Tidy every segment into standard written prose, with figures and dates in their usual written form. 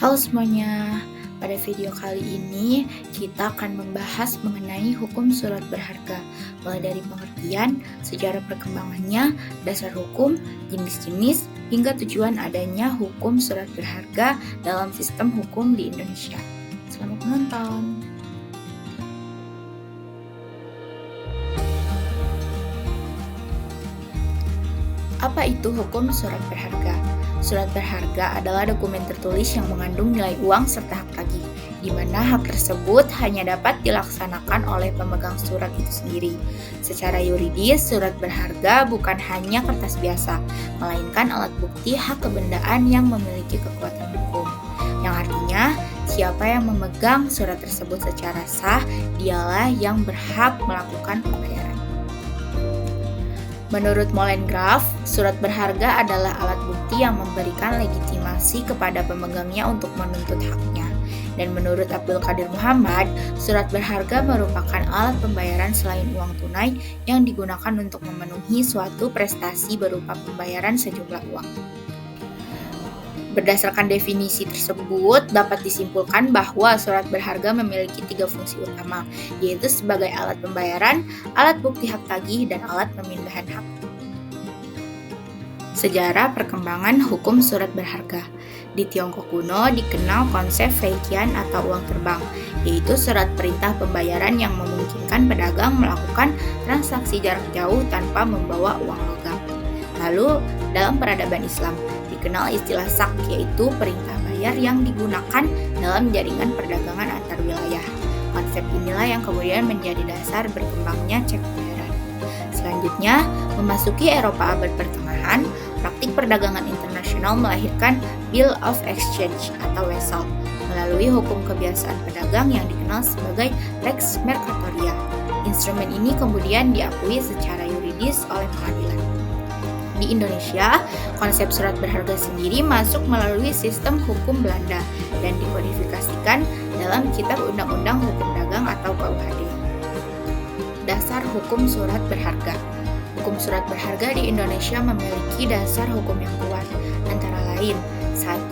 Halo semuanya, pada video kali ini kita akan membahas mengenai hukum surat berharga, mulai dari pengertian, sejarah perkembangannya, dasar hukum, jenis-jenis, hingga tujuan adanya hukum surat berharga dalam sistem hukum di Indonesia. Selamat menonton! Apa itu hukum surat berharga? Surat berharga adalah dokumen tertulis yang mengandung nilai uang serta hak tagih, di mana hak tersebut hanya dapat dilaksanakan oleh pemegang surat itu sendiri. Secara yuridis, surat berharga bukan hanya kertas biasa, melainkan alat bukti hak kebendaan yang memiliki kekuatan hukum. Yang artinya, siapa yang memegang surat tersebut secara sah, dialah yang berhak melakukan pembayaran. Menurut Molengraf, surat berharga adalah alat bukti yang memberikan legitimasi kepada pemegangnya untuk menuntut haknya. Dan menurut Abdul Qadir Muhammad, surat berharga merupakan alat pembayaran selain uang tunai yang digunakan untuk memenuhi suatu prestasi berupa pembayaran sejumlah uang. Berdasarkan definisi tersebut, dapat disimpulkan bahwa surat berharga memiliki 3 fungsi utama, yaitu sebagai alat pembayaran, alat bukti hak tagih, dan alat pemindahan hak. Sejarah perkembangan hukum surat berharga. Di Tiongkok kuno dikenal konsep feiqian atau uang terbang, yaitu surat perintah pembayaran yang memungkinkan pedagang melakukan transaksi jarak jauh tanpa membawa uang logam. Lalu, dalam peradaban Islam, dikenal istilah sak, yaitu perintah bayar yang digunakan dalam jaringan perdagangan antar wilayah. Konsep inilah yang kemudian menjadi dasar berkembangnya cek pembayaran. Selanjutnya, memasuki Eropa abad pertengahan, praktik perdagangan internasional melahirkan Bill of Exchange atau Wesel melalui hukum kebiasaan pedagang yang dikenal sebagai Lex Mercatoria. Instrumen ini kemudian diakui secara yuridis oleh pengadilan. Di Indonesia, konsep surat berharga sendiri masuk melalui sistem hukum Belanda dan dikodifikasikan dalam Kitab Undang-Undang Hukum Dagang atau KUHD. Dasar hukum surat berharga. Hukum surat berharga di Indonesia memiliki dasar hukum yang kuat, antara lain 1.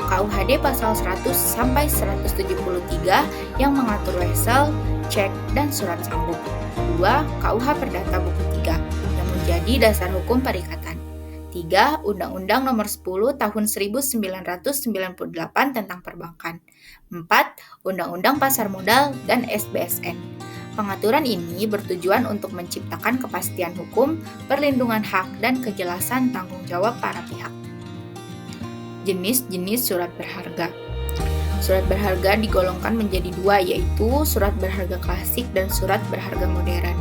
KUHD pasal 100 sampai 173 yang mengatur wesel, cek, dan surat sanggup. 2. KUH Perdata Buku 3 yang menjadi dasar hukum perikatan. 3. Undang-Undang Nomor 10 Tahun 1998 tentang Perbankan. 4. Undang-Undang Pasar Modal dan SBSN. Pengaturan ini bertujuan untuk menciptakan kepastian hukum, perlindungan hak, dan kejelasan tanggung jawab para pihak. Jenis-jenis surat berharga. Surat berharga digolongkan menjadi 2, yaitu surat berharga klasik dan surat berharga modern.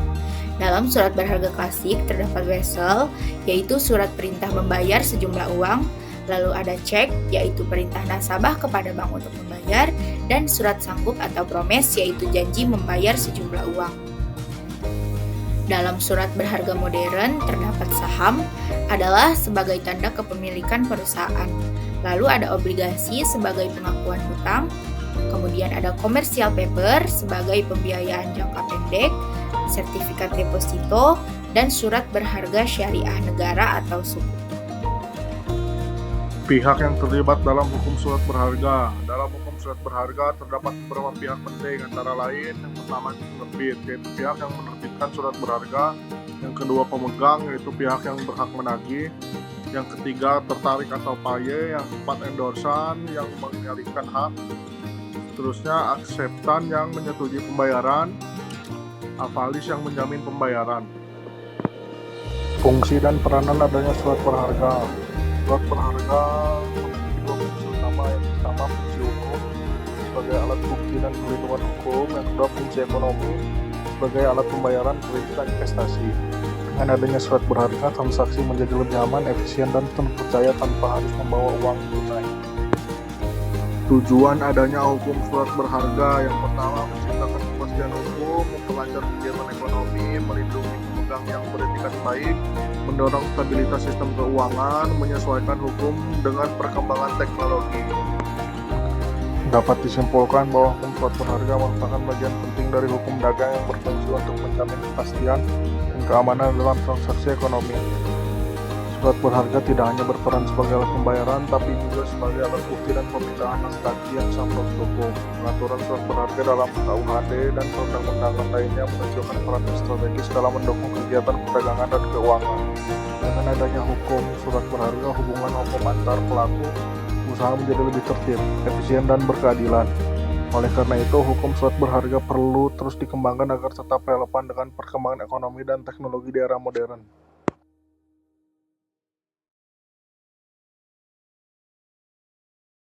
Dalam surat berharga klasik terdapat wesel, yaitu surat perintah membayar sejumlah uang, lalu ada cek, yaitu perintah nasabah kepada bank untuk membayar, dan surat sanggup atau promes, yaitu janji membayar sejumlah uang. Dalam surat berharga modern terdapat saham adalah sebagai tanda kepemilikan perusahaan, lalu ada obligasi sebagai pengakuan hutang, kemudian ada commercial paper sebagai pembiayaan jangka pendek, sertifikat deposito, dan surat berharga syariah negara atau suku. Pihak yang terlibat dalam hukum surat berharga. Dalam hukum surat berharga terdapat beberapa pihak penting, antara lain yang pertama penerbit, yaitu pihak yang menerbitkan surat berharga. Yang kedua pemegang, yaitu pihak yang berhak menagih. Yang ketiga tertarik atau paye. Yang keempat endorsan yang mengalihkan hak. Seterusnya akseptan yang menyetujui pembayaran. Avalis yang menjamin pembayaran. Fungsi dan peranan adanya surat berharga. Surat berharga memiliki 2 fungsi utama. Yang pertama fungsi hukum sebagai alat bukti dan perlindungan hukum. Yang kedua fungsi ekonomi sebagai alat pembayaran kredit dan investasi. Dengan adanya surat berharga, transaksi menjadi lebih aman, efisien, dan terpercaya tanpa harus membawa uang tunai. Tujuan adanya hukum surat berharga yang pertama menciptakan kepastian hukum, memperlancar kegiatan ekonomi, melindungi pemegang yang beretikat baik, mendorong stabilitas sistem keuangan, menyesuaikan hukum dengan perkembangan teknologi. Dapat disimpulkan bahwa hukum surat berharga merupakan bagian penting dari hukum dagang yang berfungsi untuk menjamin kepastian dan keamanan dalam transaksi ekonomi. Surat berharga tidak hanya berperan sebagai alat pembayaran, tapi juga sebagai alat bukti dan pemindahan naskah yang sampai hukum. Pengaturan surat berharga dalam KUHD dan perundang-undangan lainnya menunjukkan peran strategis dalam mendukung kegiatan perdagangan dan keuangan. Dengan adanya hukum surat berharga, hubungan hukum antar pelaku usaha menjadi lebih tertib, efisien, dan berkeadilan. Oleh karena itu, hukum surat berharga perlu terus dikembangkan agar tetap relevan dengan perkembangan ekonomi dan teknologi di era modern.